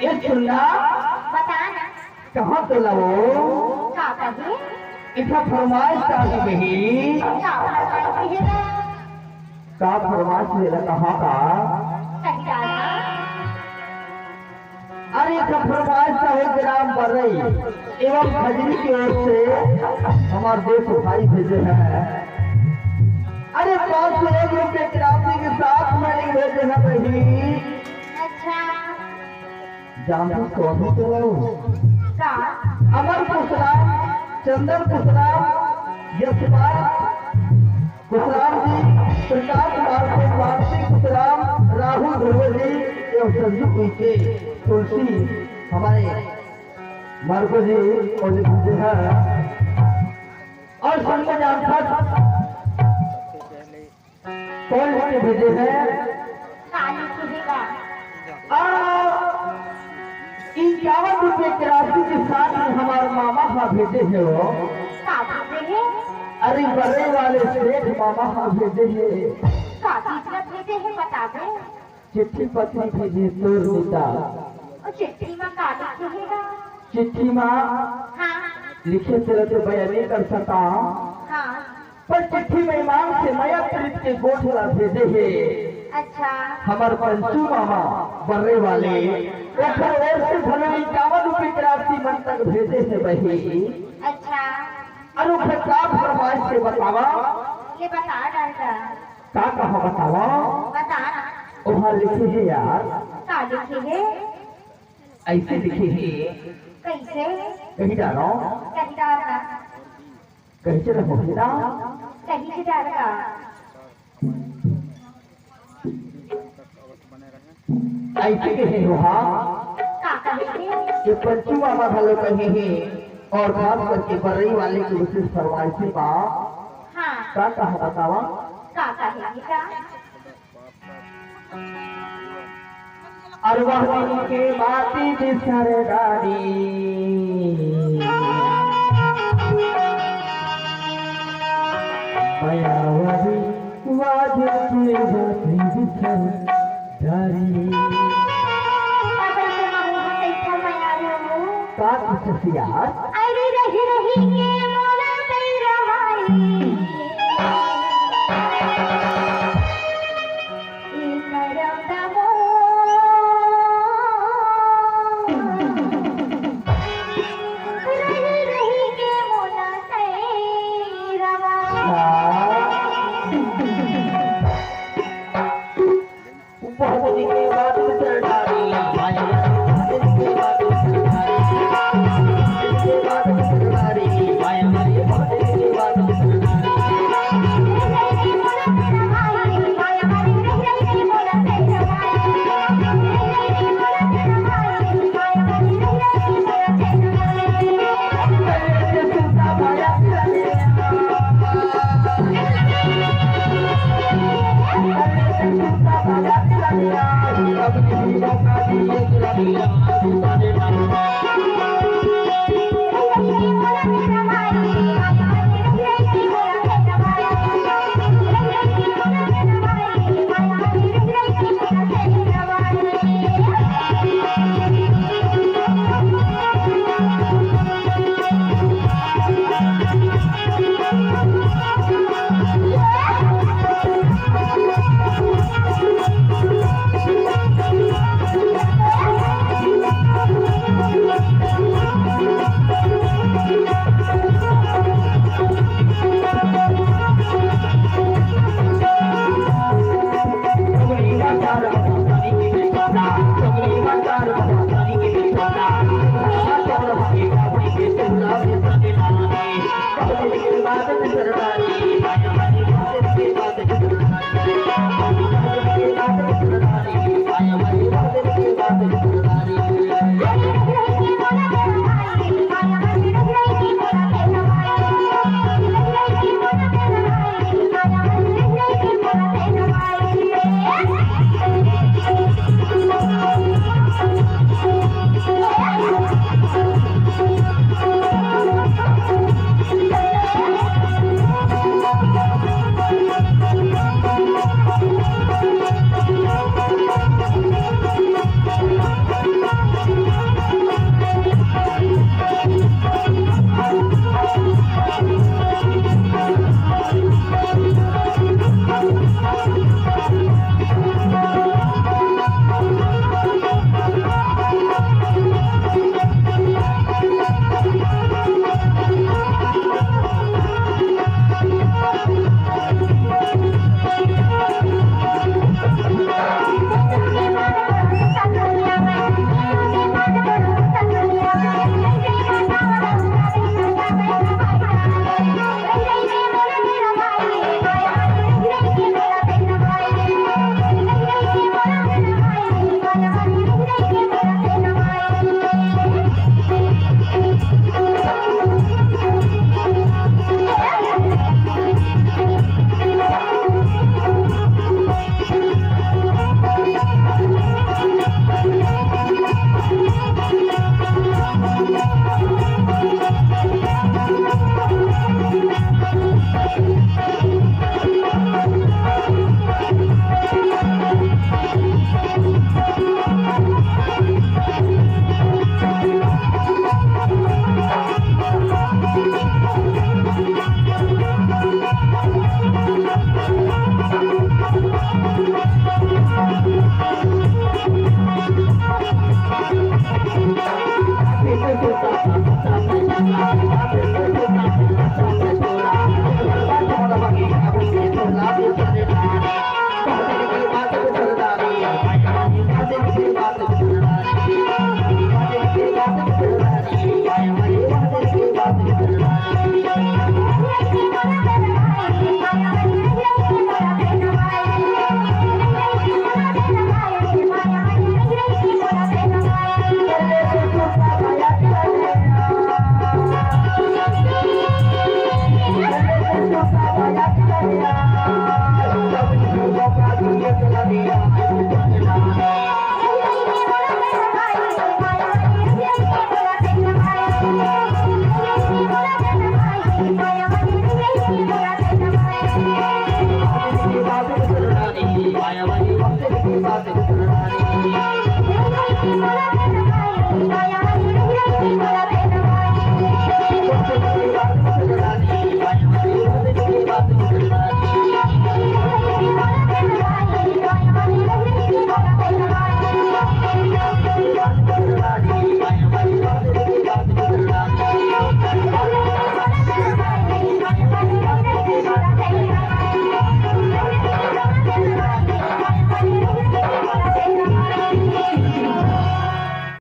ये सुनना बताना कहाँ तो लो का कहे इतना फरमाइश का कही का फरमाइश है का फरमाइश मेरा कहाँ का कही डालना अरे इतना फरमाइश का है ग्राम बरई एवं खजरी की ओर से हमारे देश भाई भेजे हैं। अरे 501 रुपये ग्रामी के साथ मैंने भेजे हैं बही। अच्छा जानू कौन तो का अमर कुशराम चंदन कुशराम यशपाल कुशराम जी प्रकाश कुमार से मानसी कुशराम राहुल ध्रुव जी एवं संजू कुइके तुलसी हमारे मार्को जी और भेजे हैं। और संजय जानता कौन लिख भेजे हैं काली कहेगा 51 रुपये की राशि के साथ में हमारे मामा हाँ भेजे हैं वो। का भेजे है अरे बड़े वाले सेठ मामा हाँ भेजे हैं। का कितना भेजे है बता दे चिट्ठी पत्री भेजे तोर नेता और चिट्ठी में का लिखेगा चिट्ठी माँ हाँ लिखे चले तो बयान नहीं कर सका हाँ पर चिट्ठी में मांग से मया प्रीत के गोठला भेजे हैं। अच्छा हमारे पंचू मामा बर्रे वाले से भले 51 रुपये की राशि मन तक भेजे हैं बही। अच्छा अरे का फरमाइश से बतावा ये बता डालता का कहा बतावा बता वहाँ लिखे है यार का लिखे है ऐसे लिखे है कैसे कहीं डालो कहीं डालना कहीं चलो ना कहीं से डालना ऐसे कहे वहाँ का कहेंगे ये पंचू मामा भलो कहे हैं और खास करके बर्री वाले की विशेष फरमाइश से बा हाँ का कहा बतावा का कहेंगे का अरवानी के बाती बिसरदारी मायावती वादे की बाती बिसरदारी अगर से महू कैसा मैं आ रही हूँ का कुछ यार अरे रही रही के मोला तेरा भाई Thank you.